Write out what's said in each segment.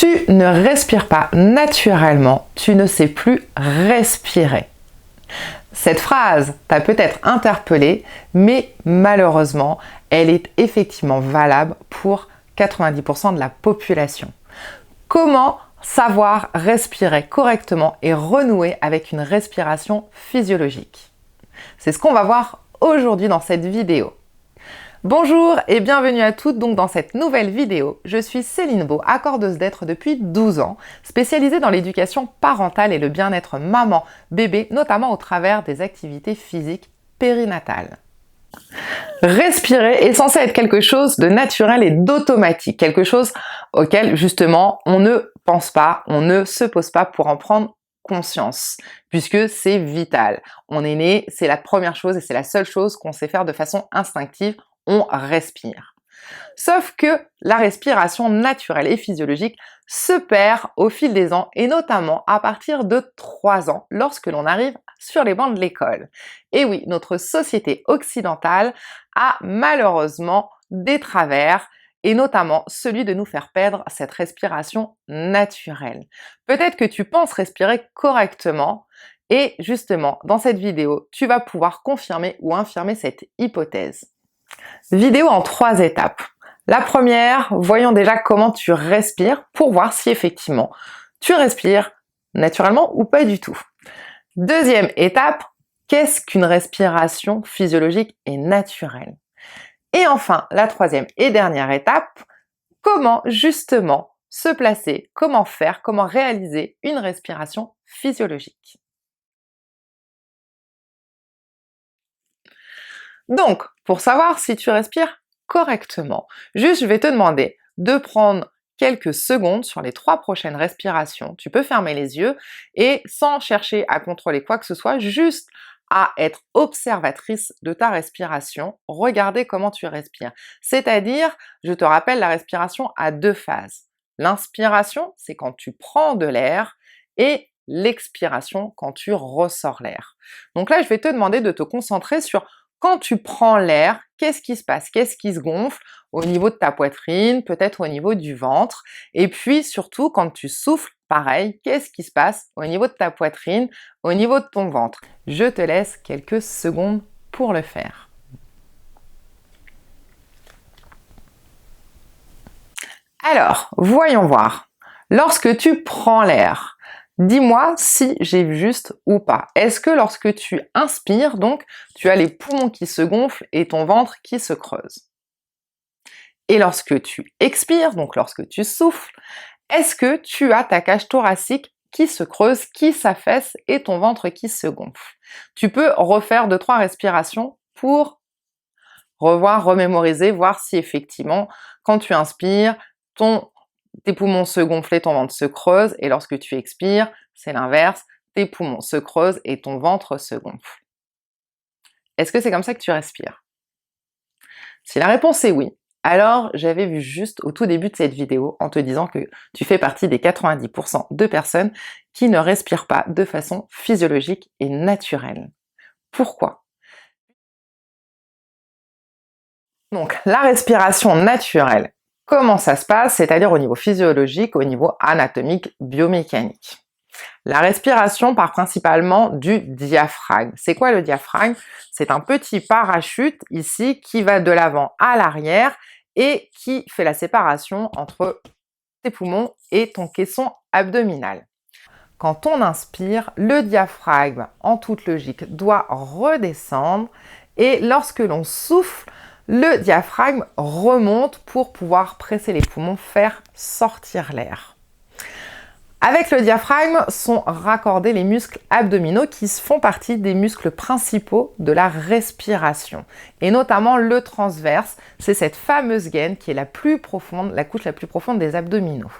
tu ne respires pas naturellement, tu ne sais plus respirer. Cette phrase t'a peut-être interpellé, mais malheureusement, elle est effectivement valable pour 90% de la population. Comment savoir respirer correctement et renouer avec une respiration physiologique? C'est ce qu'on va voir aujourd'hui dans cette vidéo. Bonjour et bienvenue à toutes donc dans cette nouvelle vidéo. Je suis Céline Beau, accordeuse d'être depuis 12 ans, spécialisée dans l'éducation parentale et le bien-être maman-bébé, notamment au travers des activités physiques périnatales. Respirer est censé être quelque chose de naturel et d'automatique, quelque chose auquel justement on ne pense pas, on ne se pose pas pour en prendre conscience, puisque c'est vital. On est né, c'est la première chose et c'est la seule chose qu'on sait faire de façon instinctive, on respire. Sauf que la respiration naturelle et physiologique se perd au fil des ans et notamment à partir de 3 ans lorsque l'on arrive sur les bancs de l'école. Et oui, notre société occidentale a malheureusement des travers et notamment celui de nous faire perdre cette respiration naturelle. Peut-être que tu penses respirer correctement et justement dans cette vidéo, tu vas pouvoir confirmer ou infirmer cette hypothèse. Vidéo en 3 étapes. La première, voyons déjà comment tu respires pour voir si effectivement tu respires naturellement ou pas du tout. Deuxième étape, qu'est-ce qu'une respiration physiologique et naturelle? Et enfin, la troisième et dernière étape, comment justement se placer, comment faire, comment réaliser une respiration physiologique. Donc, pour savoir si tu respires correctement, je vais te demander de prendre quelques secondes sur les 3 prochaines respirations. Tu peux fermer les yeux et sans chercher à contrôler quoi que ce soit, juste à être observatrice de ta respiration, regarder comment tu respires. C'est-à-dire, je te rappelle, la respiration a 2 phases. L'inspiration, c'est quand tu prends de l'air et l'expiration, quand tu ressors l'air. Donc là, je vais te demander de te concentrer sur quand tu prends l'air, qu'est-ce qui se passe? Qu'est-ce qui se gonfle au niveau de ta poitrine, peut-être au niveau du ventre? Et puis surtout, quand tu souffles, pareil, qu'est-ce qui se passe au niveau de ta poitrine, au niveau de ton ventre? Je te laisse quelques secondes pour le faire. Alors, voyons voir. Lorsque tu prends l'air, dis-moi si j'ai vu juste ou pas. Est-ce que lorsque tu inspires, donc, tu as les poumons qui se gonflent et ton ventre qui se creuse? Et lorsque tu expires, donc lorsque tu souffles, est-ce que tu as ta cage thoracique qui se creuse, qui s'affaisse et ton ventre qui se gonfle? Tu peux refaire 2-3 respirations pour remémoriser, voir si effectivement, quand tu inspires, tes poumons se gonflent et ton ventre se creuse, et lorsque tu expires, c'est l'inverse, tes poumons se creusent et ton ventre se gonfle. Est-ce que c'est comme ça que tu respires? Si la réponse est oui, alors j'avais vu juste au tout début de cette vidéo en te disant que tu fais partie des 90% de personnes qui ne respirent pas de façon physiologique et naturelle. Pourquoi? Donc la respiration naturelle, comment ça se passe? C'est-à-dire au niveau physiologique, au niveau anatomique, biomécanique. La respiration part principalement du diaphragme. C'est quoi le diaphragme? C'est un petit parachute ici qui va de l'avant à l'arrière et qui fait la séparation entre tes poumons et ton caisson abdominal. Quand on inspire, le diaphragme, en toute logique, doit redescendre et lorsque l'on souffle, le diaphragme remonte pour pouvoir presser les poumons, faire sortir l'air. Avec le diaphragme sont raccordés les muscles abdominaux qui font partie des muscles principaux de la respiration. Et notamment le transverse, c'est cette fameuse gaine qui est la plus profonde, la couche la plus profonde des abdominaux.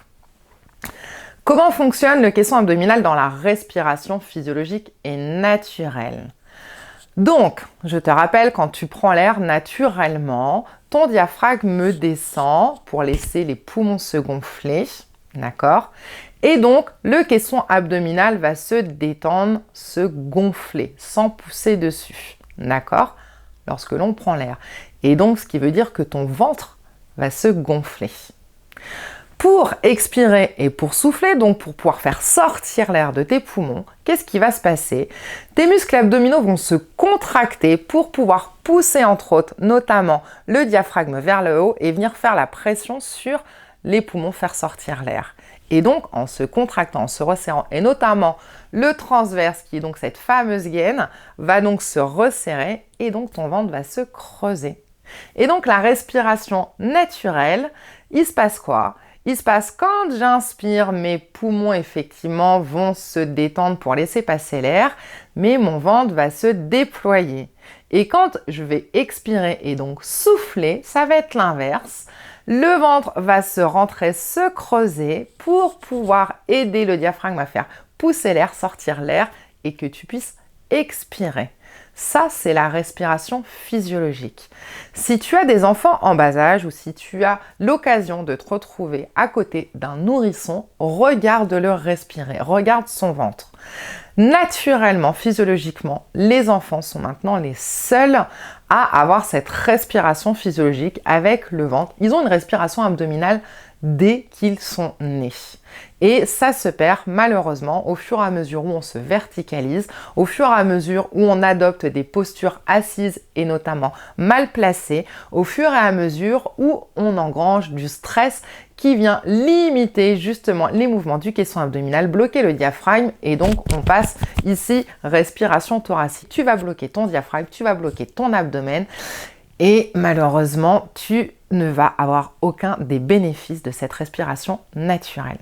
Comment fonctionne le caisson abdominal dans la respiration physiologique et naturelle? Donc, je te rappelle, quand tu prends l'air naturellement, ton diaphragme descend pour laisser les poumons se gonfler, d'accord? Et donc, le caisson abdominal va se détendre, se gonfler, sans pousser dessus, d'accord? Lorsque l'on prend l'air. Et donc, ce qui veut dire que ton ventre va se gonfler. Pour expirer et pour souffler, donc pour pouvoir faire sortir l'air de tes poumons, qu'est-ce qui va se passer? Tes muscles abdominaux vont se contracter pour pouvoir pousser entre autres, notamment le diaphragme vers le haut et venir faire la pression sur les poumons, faire sortir l'air. Et donc en se contractant, en se resserrant, et notamment le transverse qui est donc cette fameuse gaine, va donc se resserrer et donc ton ventre va se creuser. Et donc la respiration naturelle, il se passe quoi? Il se passe quand j'inspire, mes poumons effectivement vont se détendre pour laisser passer l'air, mais mon ventre va se déployer. Et quand je vais expirer et donc souffler, ça va être l'inverse. Le ventre va se rentrer, se creuser pour pouvoir aider le diaphragme à faire pousser l'air, sortir l'air et que tu puisses expirer. Ça, c'est la respiration physiologique. Si tu as des enfants en bas âge ou si tu as l'occasion de te retrouver à côté d'un nourrisson, regarde-le respirer, regarde son ventre. Naturellement, physiologiquement, les enfants sont maintenant les seuls à avoir cette respiration physiologique avec le ventre. Ils ont une respiration abdominale dès qu'ils sont nés. Et ça se perd malheureusement au fur et à mesure où on se verticalise, au fur et à mesure où on adopte des postures assises et notamment mal placées, au fur et à mesure où on engrange du stress qui vient limiter justement les mouvements du caisson abdominal, bloquer le diaphragme et donc on passe ici respiration thoracique. Tu vas bloquer ton diaphragme, tu vas bloquer ton abdomen et malheureusement tu ne vas avoir aucun des bénéfices de cette respiration naturelle.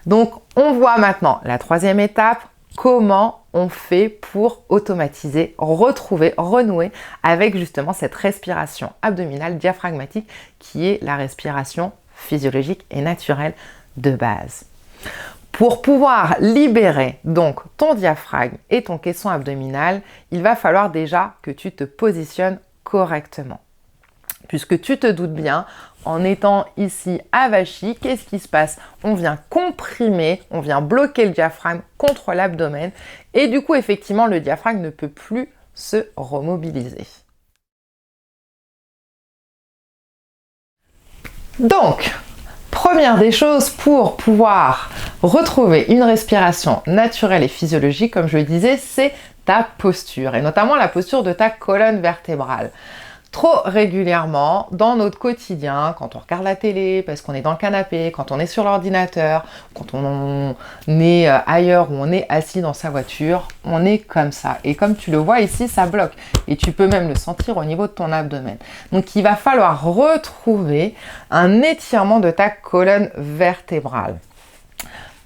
Donc on voit maintenant la troisième étape, comment on fait pour automatiser, retrouver, renouer avec justement cette respiration abdominale diaphragmatique qui est la respiration physiologique et naturelle de base. Pour pouvoir libérer donc ton diaphragme et ton caisson abdominal, il va falloir déjà que tu te positionnes correctement. Puisque tu te doutes bien, en étant ici avachi, qu'est-ce qui se passe? On vient comprimer, on vient bloquer le diaphragme contre l'abdomen et du coup, effectivement, le diaphragme ne peut plus se remobiliser. Donc, première des choses pour pouvoir retrouver une respiration naturelle et physiologique, comme je le disais, c'est ta posture et notamment la posture de ta colonne vertébrale. Trop régulièrement dans notre quotidien, quand on regarde la télé, parce qu'on est dans le canapé, quand on est sur l'ordinateur, quand on est ailleurs ou on est assis dans sa voiture, on est comme ça. Et comme tu le vois ici, ça bloque. Et tu peux même le sentir au niveau de ton abdomen. Donc il va falloir retrouver un étirement de ta colonne vertébrale.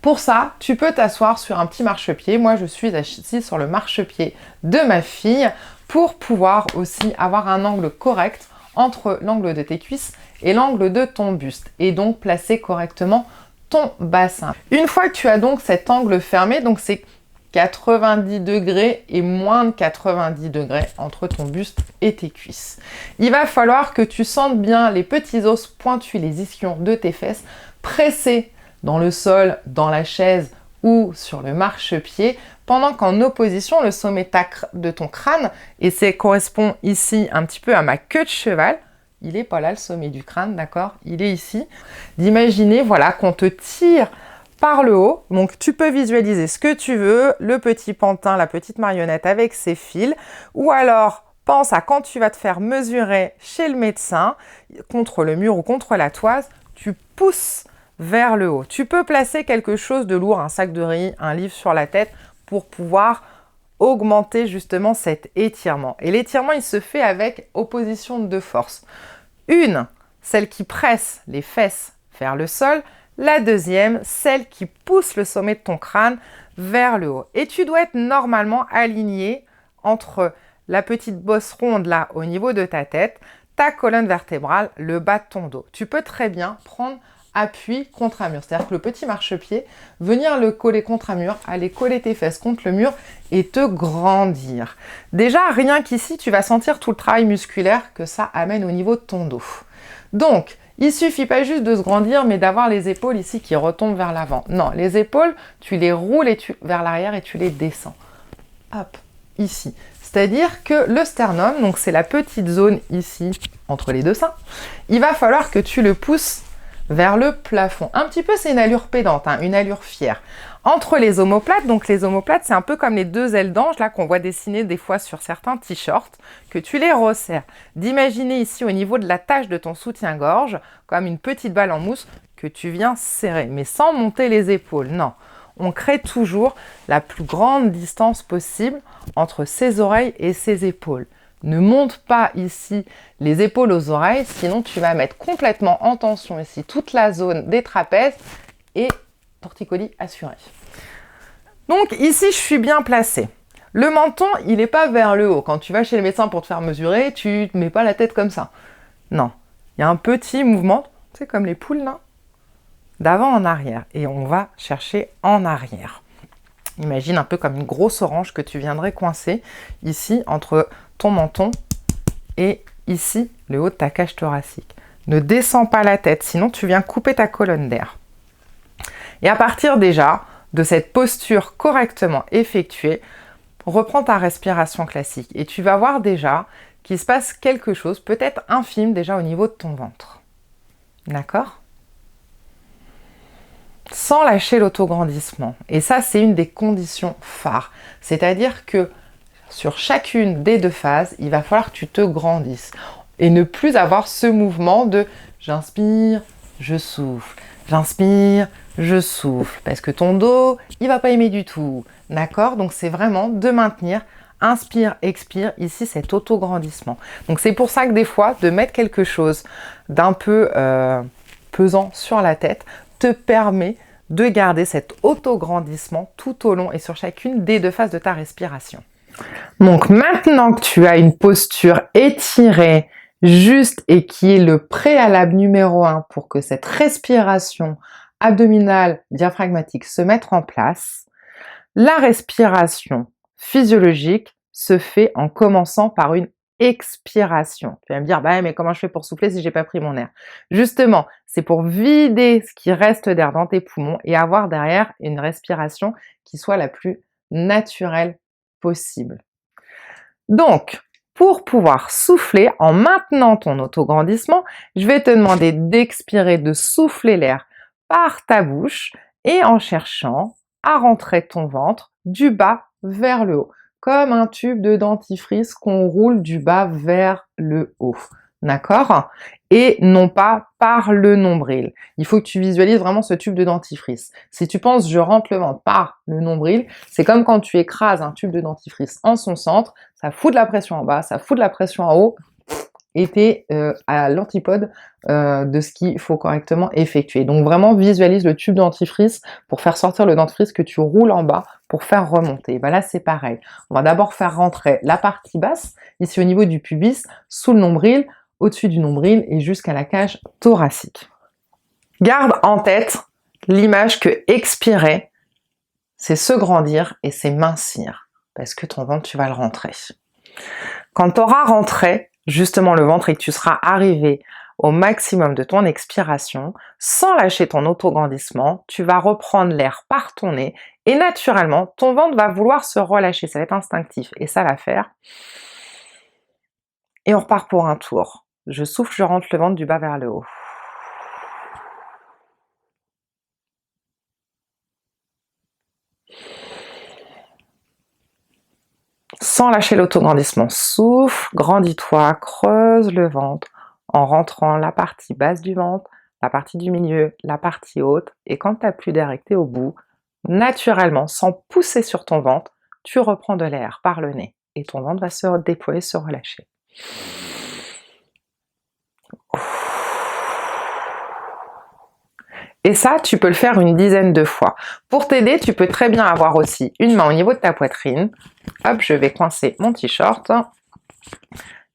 Pour ça, tu peux t'asseoir sur un petit marchepied. Moi, je suis assise sur le marchepied de ma fille pour pouvoir aussi avoir un angle correct entre l'angle de tes cuisses et l'angle de ton buste et donc placer correctement ton bassin. Une fois que tu as donc cet angle fermé, donc c'est 90 degrés et moins de 90 degrés entre ton buste et tes cuisses. Il va falloir que tu sentes bien les petits os pointus, les ischions de tes fesses pressés dans le sol, dans la chaise ou sur le marchepied, pendant qu'en opposition, le sommet de ton crâne, et ça correspond ici un petit peu à ma queue de cheval, il n'est pas là le sommet du crâne, d'accord? Il est ici. D'imaginer, voilà, qu'on te tire par le haut, donc tu peux visualiser ce que tu veux, le petit pantin, la petite marionnette avec ses fils, ou alors pense à quand tu vas te faire mesurer chez le médecin, contre le mur ou contre la toise, tu pousses vers le haut. Tu peux placer quelque chose de lourd, un sac de riz, un livre sur la tête pour pouvoir augmenter justement cet étirement. Et l'étirement, il se fait avec opposition de deux forces. Une, celle qui presse les fesses vers le sol. La deuxième, celle qui pousse le sommet de ton crâne vers le haut. Et tu dois être normalement aligné entre la petite bosse ronde là au niveau de ta tête, ta colonne vertébrale, le bas de ton dos. Tu peux très bien prendre appui contre un mur. C'est-à-dire que le petit marchepied, venir le coller contre un mur, aller coller tes fesses contre le mur et te grandir. Déjà, rien qu'ici, tu vas sentir tout le travail musculaire que ça amène au niveau de ton dos. Donc, il suffit pas juste de se grandir, mais d'avoir les épaules ici qui retombent vers l'avant. Non, les épaules, tu les roules vers l'arrière et tu les descends. Hop, ici. C'est-à-dire que le sternum, donc c'est la petite zone ici, entre les deux seins, il va falloir que tu le pousses vers le plafond. Un petit peu, c'est une allure pédante, hein, une allure fière. Entre les omoplates, donc les omoplates, c'est un peu comme les deux ailes d'ange là qu'on voit dessiner des fois sur certains t-shirts, que tu les resserres. D'imaginer ici au niveau de la tache de ton soutien-gorge, comme une petite balle en mousse que tu viens serrer, mais sans monter les épaules, non. On crée toujours la plus grande distance possible entre ses oreilles et ses épaules. Ne monte pas ici les épaules aux oreilles, sinon tu vas mettre complètement en tension ici toute la zone des trapèzes et torticolis assuré. Donc ici, je suis bien placée. Le menton, il n'est pas vers le haut. Quand tu vas chez le médecin pour te faire mesurer, tu ne te mets pas la tête comme ça. Non, il y a un petit mouvement, c'est comme les poules là, d'avant en arrière. Et on va chercher en arrière. Imagine un peu comme une grosse orange que tu viendrais coincer ici entre ton menton et ici le haut de ta cage thoracique. Ne descends pas la tête, sinon tu viens couper ta colonne d'air. Et à partir déjà de cette posture correctement effectuée, reprends ta respiration classique et tu vas voir déjà qu'il se passe quelque chose, peut-être infime déjà au niveau de ton ventre. D'accord ? Sans lâcher l'autograndissement. Et ça, c'est une des conditions phares. C'est-à-dire que sur chacune des deux phases, il va falloir que tu te grandisses et ne plus avoir ce mouvement de j'inspire, je souffle, j'inspire, je souffle, parce que ton dos, il va pas aimer du tout, d'accord? Donc c'est vraiment de maintenir, inspire, expire, ici cet autograndissement. Donc c'est pour ça que des fois, de mettre quelque chose d'un peu pesant sur la tête te permet de garder cet autograndissement tout au long et sur chacune des deux phases de ta respiration. Donc maintenant que tu as une posture étirée, juste et qui est le préalable numéro 1 pour que cette respiration abdominale diaphragmatique se mette en place, la respiration physiologique se fait en commençant par une expiration. Tu vas me dire, bah mais comment je fais pour souffler si j'ai pas pris mon air? Justement, c'est pour vider ce qui reste d'air dans tes poumons et avoir derrière une respiration qui soit la plus naturelle possible. Donc, pour pouvoir souffler en maintenant ton autograndissement, je vais te demander d'expirer, de souffler l'air par ta bouche et en cherchant à rentrer ton ventre du bas vers le haut, comme un tube de dentifrice qu'on roule du bas vers le haut. D'accord? Et non pas par le nombril. Il faut que tu visualises vraiment ce tube de dentifrice. Si tu penses je rentre le ventre par le nombril, c'est comme quand tu écrases un tube de dentifrice en son centre, ça fout de la pression en bas, ça fout de la pression en haut, et t'es à l'antipode de ce qu'il faut correctement effectuer. Donc vraiment visualise le tube de dentifrice pour faire sortir le dentifrice que tu roules en bas pour faire remonter. Ben là c'est pareil. On va d'abord faire rentrer la partie basse, ici au niveau du pubis, sous le nombril, au-dessus du nombril et jusqu'à la cage thoracique. Garde en tête l'image que expirer, c'est se grandir et c'est mincir, parce que ton ventre, tu vas le rentrer. Quand tu auras rentré justement le ventre et que tu seras arrivé au maximum de ton expiration, sans lâcher ton autograndissement, tu vas reprendre l'air par ton nez et naturellement, ton ventre va vouloir se relâcher, ça va être instinctif et ça va faire. Et on repart pour un tour. Je souffle, je rentre le ventre du bas vers le haut. Sans lâcher l'autograndissement, souffle, grandis-toi, creuse le ventre en rentrant la partie basse du ventre, la partie du milieu, la partie haute, et quand tu n'as plus d'air et que tu es au bout, naturellement, sans pousser sur ton ventre, tu reprends de l'air par le nez et ton ventre va se déployer, se relâcher. Et ça, tu peux le faire une dizaine de fois. Pour t'aider, tu peux très bien avoir aussi une main au niveau de ta poitrine. Hop, je vais coincer mon t-shirt.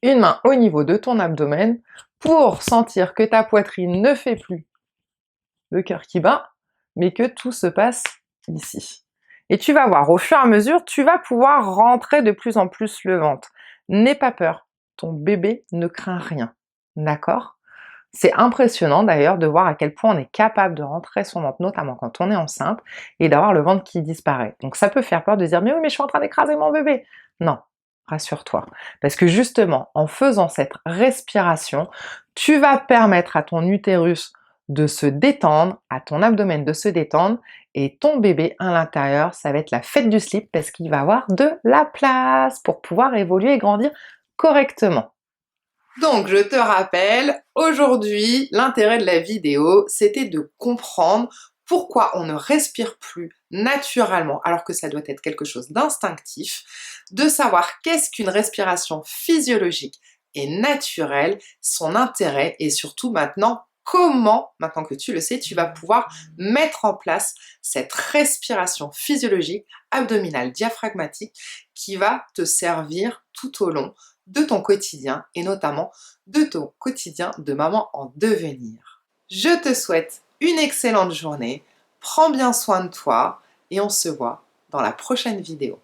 Une main au niveau de ton abdomen pour sentir que ta poitrine ne fait plus le cœur qui bat, mais que tout se passe ici. Et tu vas voir, au fur et à mesure, tu vas pouvoir rentrer de plus en plus le ventre. N'aie pas peur, ton bébé ne craint rien. D'accord ? C'est impressionnant d'ailleurs de voir à quel point on est capable de rentrer son ventre, notamment quand on est enceinte, et d'avoir le ventre qui disparaît. Donc ça peut faire peur de dire « mais oui, mais je suis en train d'écraser mon bébé !» Non, rassure-toi. Parce que justement, en faisant cette respiration, tu vas permettre à ton utérus de se détendre, à ton abdomen de se détendre, et ton bébé à l'intérieur, ça va être la fête du slip parce qu'il va avoir de la place pour pouvoir évoluer et grandir correctement. Donc, je te rappelle, aujourd'hui, l'intérêt de la vidéo, c'était de comprendre pourquoi on ne respire plus naturellement alors que ça doit être quelque chose d'instinctif, de savoir qu'est-ce qu'une respiration physiologique et naturelle, son intérêt et surtout maintenant comment, maintenant que tu le sais, tu vas pouvoir mettre en place cette respiration physiologique abdominale diaphragmatique qui va te servir tout au long de ton quotidien et notamment de ton quotidien de maman en devenir. Je te souhaite une excellente journée, prends bien soin de toi et on se voit dans la prochaine vidéo.